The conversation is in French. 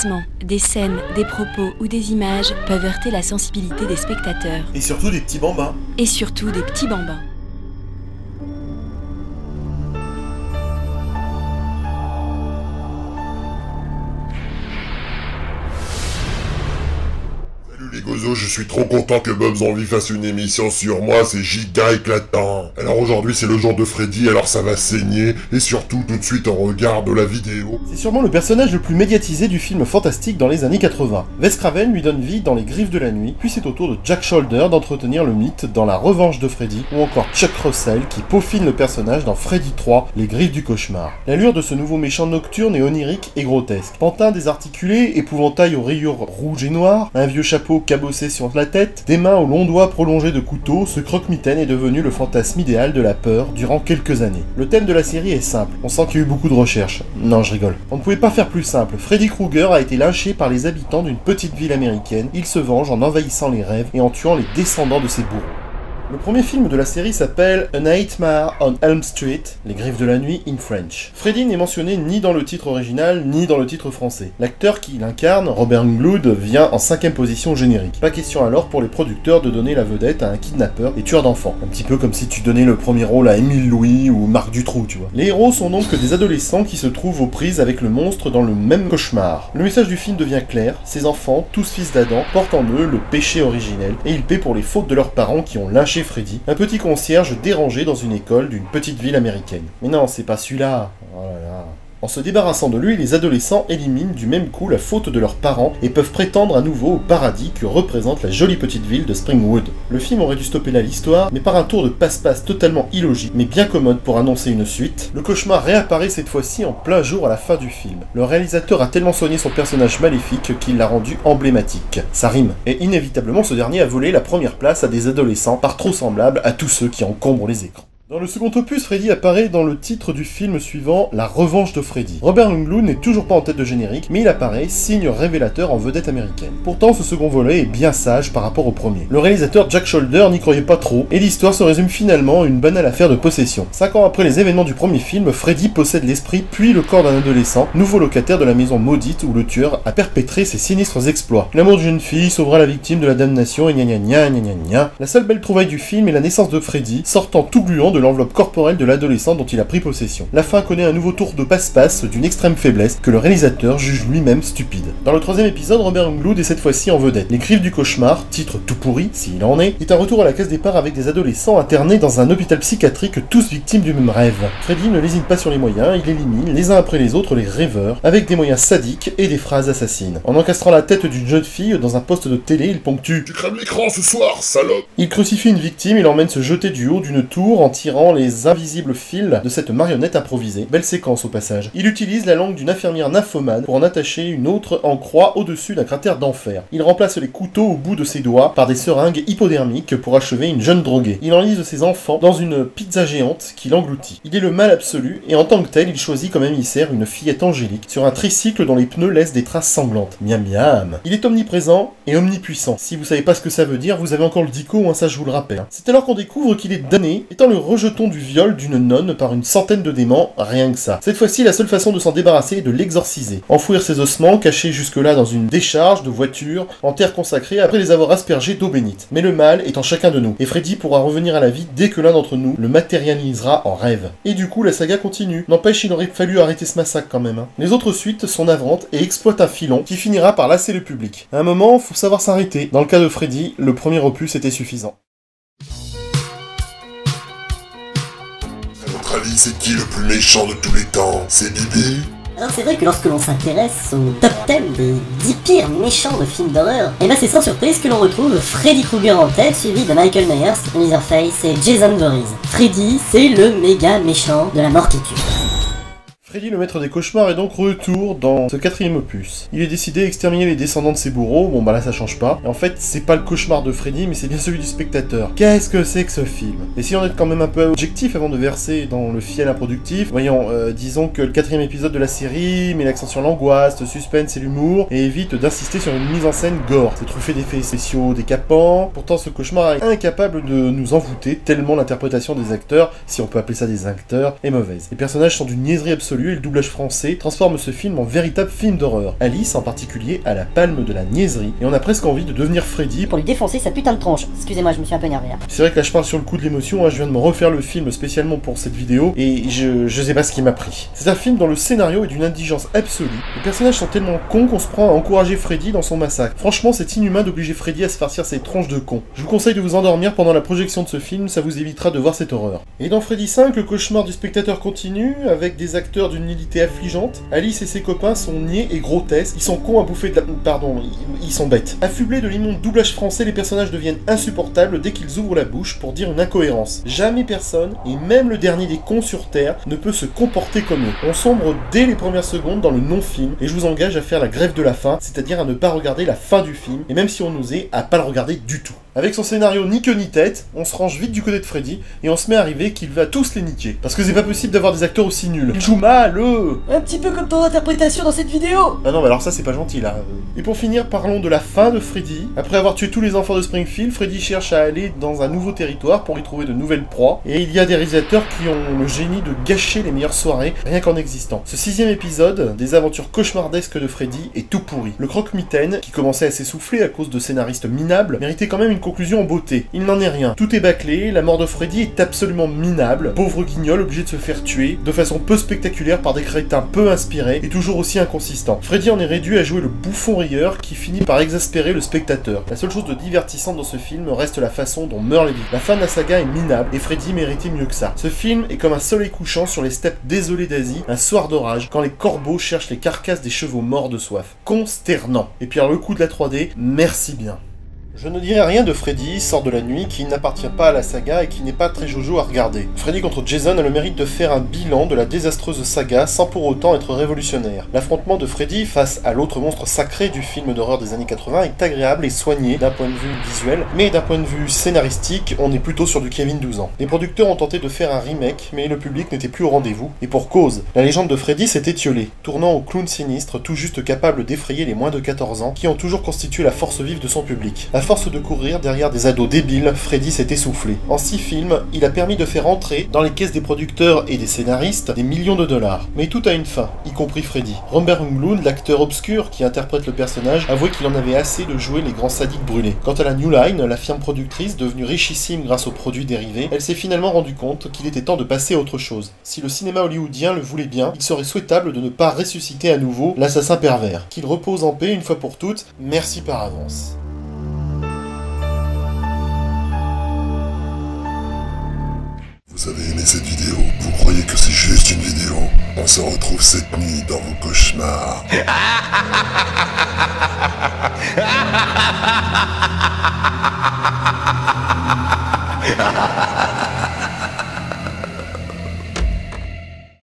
rebondissements, des scènes, des propos ou des images peuvent heurter la sensibilité des spectateurs. Et surtout des petits bambins. Et surtout des petits bambins. Les gozos, je suis trop content que Bob Zombie fasse une émission sur moi, c'est giga éclatant. Alors aujourd'hui c'est le jour de Freddy, alors ça va saigner, et surtout tout de suite on regarde la vidéo. C'est sûrement le personnage le plus médiatisé du film fantastique dans les années 80. Wes Craven lui donne vie dans Les Griffes de la Nuit, puis c'est au tour de Jack Sholder d'entretenir le mythe dans La Revanche de Freddy, ou encore Chuck Russell qui peaufine le personnage dans Freddy 3, Les Griffes du Cauchemar. L'allure de ce nouveau méchant nocturne est onirique et grotesque. Pantin désarticulé, épouvantail aux rayures rouges et noires, un vieux chapeau cabossé sur la tête, des mains aux longs doigts prolongés de couteau, ce croque-mitaine est devenu le fantasme idéal de la peur durant quelques années. Le thème de la série est simple, on sent qu'il y a eu beaucoup de recherches. Non, je rigole. On ne pouvait pas faire plus simple. Freddy Krueger a été lynché par les habitants d'une petite ville américaine. Il se venge en envahissant les rêves et en tuant les descendants de ses bourreaux. Le premier film de la série s'appelle A Nightmare on Elm Street, Les Griffes de la Nuit in French. Freddy n'est mentionné ni dans le titre original, ni dans le titre français. L'acteur qui l'incarne, Robert Englund, vient en 5ème position au générique. Pas question alors pour les producteurs de donner la vedette à un kidnappeur et tueur d'enfants. Un petit peu comme si tu donnais le premier rôle à Émile Louis ou Marc Dutroux, tu vois. Les héros sont donc des adolescents qui se trouvent aux prises avec le monstre dans le même cauchemar. Le message du film devient clair, ces enfants, tous fils d'Adam, portent en eux le péché originel, et ils paient pour les fautes de leurs parents qui ont lynché Freddy, un petit concierge dérangé dans une école d'une petite ville américaine. Mais non, c'est pas celui-là. Oh là là. En se débarrassant de lui, les adolescents éliminent du même coup la faute de leurs parents et peuvent prétendre à nouveau au paradis que représente la jolie petite ville de Springwood. Le film aurait dû stopper là l'histoire, mais par un tour de passe-passe totalement illogique, mais bien commode pour annoncer une suite, le cauchemar réapparaît cette fois-ci en plein jour à la fin du film. Le réalisateur a tellement soigné son personnage maléfique qu'il l'a rendu emblématique. Ça rime. Et inévitablement, ce dernier a volé la première place à des adolescents par trop semblables à tous ceux qui encombrent les écrans. Dans le second opus, Freddy apparaît dans le titre du film suivant, La Revanche de Freddy. Robert Englund n'est toujours pas en tête de générique, mais il apparaît, signe révélateur en vedette américaine. Pourtant, ce second volet est bien sage par rapport au premier. Le réalisateur Jack Sholder n'y croyait pas trop, et l'histoire se résume finalement à une banale affaire de possession. 5 ans après les événements du premier film, Freddy possède l'esprit puis le corps d'un adolescent, nouveau locataire de la maison maudite où le tueur a perpétré ses sinistres exploits. L'amour d'une jeune fille sauvera la victime de la damnation et gna gna gna gna gna gna. La seule belle trouvaille du film est la naissance de Freddy, sortant tout gluant de l'enveloppe corporelle de l'adolescent dont il a pris possession. La fin connaît un nouveau tour de passe-passe d'une extrême faiblesse que le réalisateur juge lui-même stupide. Dans le troisième épisode, Robert Englund est cette fois-ci en vedette. Les Griffes du Cauchemar, titre tout pourri, s'il en est un retour à la case départ avec des adolescents internés dans un hôpital psychiatrique tous victimes du même rêve. Freddy ne lésine pas sur les moyens, il élimine les uns après les autres les rêveurs, avec des moyens sadiques et des phrases assassines. En encastrant la tête d'une jeune fille dans un poste de télé, il ponctue « Tu crèves l'écran ce soir, salope !» Il crucifie une victime et l'emmène se jeter du haut d'une tour en tirant les invisibles fils de cette marionnette improvisée. Belle séquence au passage. Il utilise la langue d'une infirmière nymphomane pour en attacher une autre en croix au-dessus d'un cratère d'enfer. Il remplace les couteaux au bout de ses doigts par des seringues hypodermiques pour achever une jeune droguée. Il enlise ses enfants dans une pizza géante qui l'engloutit. Il est le mal absolu et en tant que tel, il choisit comme émissaire une fillette angélique sur un tricycle dont les pneus laissent des traces sanglantes. Miam miam. Il est omniprésent et omnipuissant. Si vous savez pas ce que ça veut dire, vous avez encore le dico, hein, ça je vous le rappelle. C'est alors qu'on découvre qu'il est damné, étant le rejeton du viol d'une nonne par une centaine de démons, rien que ça. Cette fois-ci, la seule façon de s'en débarrasser est de l'exorciser. Enfouir ses ossements, cachés jusque-là dans une décharge de voiture, en terre consacrée, après les avoir aspergés d'eau bénite. Mais le mal est en chacun de nous, et Freddy pourra revenir à la vie dès que l'un d'entre nous le matérialisera en rêve. Et du coup, la saga continue. N'empêche, il aurait fallu arrêter ce massacre quand même. Les autres suites sont navrantes et exploitent un filon qui finira par lasser le public. À un moment, faut savoir s'arrêter. Dans le cas de Freddy, le premier opus était suffisant. C'est qui le plus méchant de tous les temps? C'est Bibi? Alors c'est vrai que lorsque l'on s'intéresse au top 10 des 10 pires méchants de films d'horreur, et ben c'est sans surprise que l'on retrouve Freddy Krueger en tête, suivi de Michael Myers, Leatherface et Jason Voorhees. Freddy, c'est le méga méchant de la mort qui tue. Freddy, le maître des cauchemars, est donc retour dans ce 4e opus. Il est décidé à exterminer les descendants de ses bourreaux, bon bah là ça change pas. Et en fait, c'est pas le cauchemar de Freddy, mais c'est bien celui du spectateur. Qu'est-ce que c'est que ce film? Et si on est quand même un peu objectif avant de verser dans le fiel improductif, voyons, disons que le 4e épisode de la série met l'accent sur l'angoisse, le suspense et l'humour, et évite d'insister sur une mise en scène gore. C'est truffé d'effets spéciaux décapants, pourtant ce cauchemar est incapable de nous envoûter, tellement l'interprétation des acteurs, si on peut appeler ça des acteurs, est mauvaise. Les personnages sont d'une niaiserie absolue, absolue et le doublage français transforme ce film en véritable film d'horreur. Alice en particulier a la palme de la niaiserie et on a presque envie de devenir Freddy Pour lui défoncer sa putain de tronche. Excusez-moi, je me suis un peu énervé là. C'est vrai que là je parle sur le coup de l'émotion, hein, je viens de me refaire le film spécialement pour cette vidéo et je sais pas ce qui m'a pris. C'est un film dont le scénario est d'une indigence absolue. Les personnages sont tellement cons qu'on se prend à encourager Freddy dans son massacre. Franchement, c'est inhumain d'obliger Freddy à se farcir ses tronches de cons. Je vous conseille de vous endormir pendant la projection de ce film, ça vous évitera de voir cette horreur. Et dans Freddy 5, le cauchemar du spectateur continue, avec des acteurs d'une nullité affligeante. Alice et ses copains sont niais et grotesques, ils sont cons à bouffer de la... Pardon, ils sont bêtes. Affublés de l'immonde doublage français, les personnages deviennent insupportables dès qu'ils ouvrent la bouche pour dire une incohérence. Jamais personne, et même le dernier des cons sur Terre, ne peut se comporter comme eux. On sombre dès les premières secondes dans le non-film, et je vous engage à faire la grève de la faim, c'est-à-dire à ne pas regarder la fin du film, et même si on osait, à pas le regarder du tout. Avec son scénario ni queue ni tête, on se range vite du côté de Freddy, et on se met à arriver qu'il va tous les niquer. Parce que c'est pas possible d'avoir des acteurs aussi nuls. Ils jouent mal, eux. Un petit peu comme ton interprétation dans cette vidéo. Ah non, mais alors ça c'est pas gentil là. Et pour finir, parlons de la fin de Freddy. Après avoir tué tous les enfants de Springfield, Freddy cherche à aller dans un nouveau territoire pour y trouver de nouvelles proies. Et il y a des réalisateurs qui ont le génie de gâcher les meilleures soirées, rien qu'en existant. Ce 6ème épisode, des aventures cauchemardesques de Freddy, est tout pourri. Le croque-mitaine, qui commençait à s'essouffler à cause de scénaristes minables, méritait quand même une conclusion en beauté. Il n'en est rien. Tout est bâclé, la mort de Freddy est absolument minable. Pauvre guignol obligé de se faire tuer, de façon peu spectaculaire par des crétins peu inspirés et toujours aussi inconsistants. Freddy en est réduit à jouer le bouffon rieur qui finit par exaspérer le spectateur. La seule chose de divertissante dans ce film reste la façon dont meurent les victimes. La fin de la saga est minable et Freddy méritait mieux que ça. Ce film est comme un soleil couchant sur les steppes désolées d'Asie, un soir d'orage, quand les corbeaux cherchent les carcasses des chevaux morts de soif. Consternant. Et puis alors le coup de la 3D, merci bien. Je ne dirai rien de Freddy, sort de la nuit, qui n'appartient pas à la saga et qui n'est pas très jojo à regarder. Freddy contre Jason a le mérite de faire un bilan de la désastreuse saga sans pour autant être révolutionnaire. L'affrontement de Freddy face à l'autre monstre sacré du film d'horreur des années 80 est agréable et soigné d'un point de vue visuel, mais d'un point de vue scénaristique, on est plutôt sur du Kevin 12 ans. Les producteurs ont tenté de faire un remake, mais le public n'était plus au rendez-vous, et pour cause, la légende de Freddy s'est étiolée, tournant au clown sinistre tout juste capable d'effrayer les moins de 14 ans, qui ont toujours constitué la force vive de son public. À force de courir derrière des ados débiles, Freddy s'est essoufflé. En 6 films, il a permis de faire entrer dans les caisses des producteurs et des scénaristes des millions de dollars. Mais tout a une fin, y compris Freddy. Robert Englund, l'acteur obscur qui interprète le personnage, avouait qu'il en avait assez de jouer les grands sadiques brûlés. Quant à la New Line, la firme productrice, devenue richissime grâce aux produits dérivés, elle s'est finalement rendu compte qu'il était temps de passer à autre chose. Si le cinéma hollywoodien le voulait bien, il serait souhaitable de ne pas ressusciter à nouveau l'assassin pervers. Qu'il repose en paix une fois pour toutes, merci par avance. Vous avez aimé cette vidéo? Vous croyez que c'est juste une vidéo? On se retrouve cette nuit dans vos cauchemars.